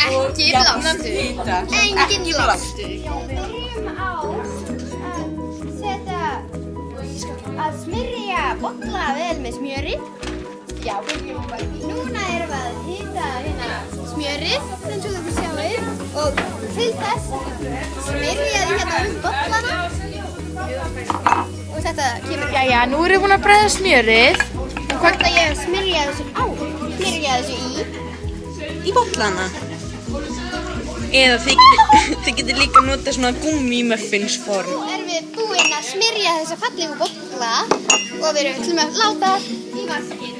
Ekki blástur. Engin blástur. Byrjum á að smyrja bolla vel með smjöri. Já, byrjum bara því. Núna erum við að hita hérna smjörið, eins og þið sjáið. Og til þess smyrja þið hérna bollana. Og þetta kemur... Jæja, nú erum við búin að bræða smjörið. Hvort að ég smyrja þessu á? Smyrja þessu í bollana. Eða þið getið líka notað svona gúmmímuffinsform. Nú erum við búin að smyrja þessa fallegu bolla og við ætlum að láta í vaskinn.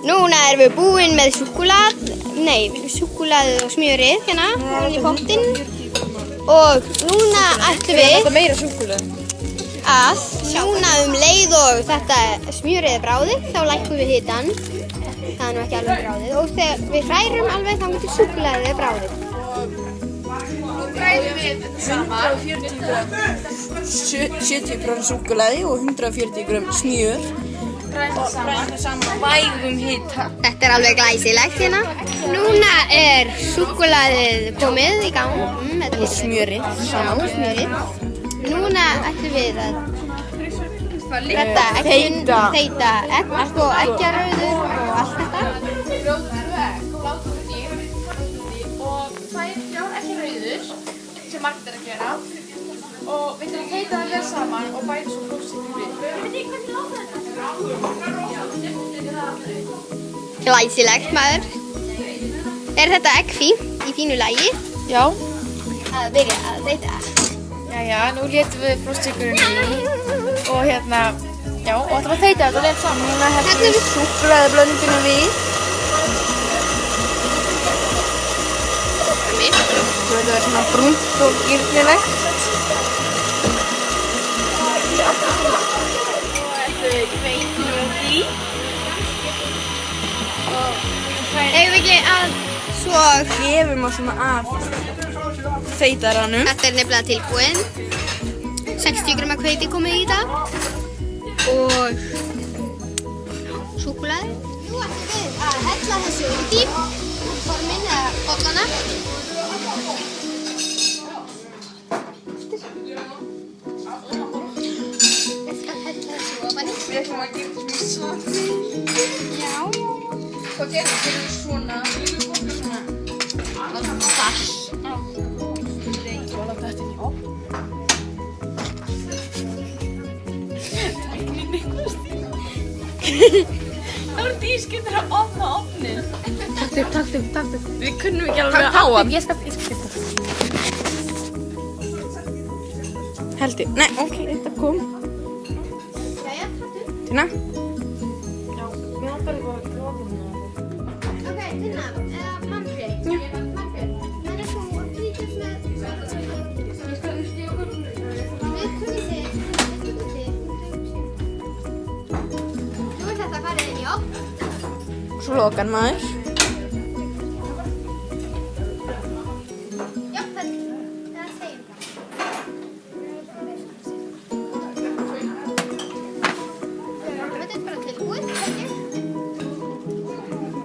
Núna erum við búin með súkkulaðið og smjörið hérna í pottinn. Og núna ætlum við Þetta meira súkkulaði. að núna leið og þetta smjörið er bráðið, þá lækkum við hitann. Það er nú ekki alveg bráðið og þegar við hrærum alveg þá getur súkkulaðið er bráðið. Nú bræðum við saman 70 g súkkulaði og 140 g smjör. Bræðum við saman vægum hita. Þetta er alveg glæsilegt hérna. Núna er súkkulaðið komið í gang. Og smjörið saman. Og smjörið. Núna ætlum við að þeyta egg og eggjarauður og allt þetta. Brjótum egg og látum út í og þær 3 eggjarauður sem margt er að gera og við ætlum að þeyta það vel saman og bæta svo flóksykkur við. Glæsilegt maður. Er þetta egg fínt í fínu lagi? Já. Að byrja að þeyta. Jæja, nú létum við flóksykkurinn í og hérna, já, og ætlum að þeyta þetta vel saman. Núna hættum við súkkulaðiblöndunum við. Svo þetta verður svona brúnt og gyrnilegt. Eigum við ekki að svo Gefum að svona af þeytaranum. þetta er nefnilega tilbúin. 60 g hveiti komið í þetta og súkkulaði. Nú ætlum við að hella þessu út í forminn eða bollana. Ég skal hella þessu ofan í. Við ætlum að gera þetta svona Já. Svo gerum við svona þass. Svo láta þetta inn í ofn. Það voru dískyndir að opna ofnin. Takt upp. Við kunnum ekki alveg á hann. Ég skal Held ég. Nei, ok, þetta kom. Jæja, taktu. Tina? Ok, Tinna, Manfred. Manfred, menn þú að flytjast með... Við tökum þig. Nú er þetta farið inn í ofn. Svo lokar maður.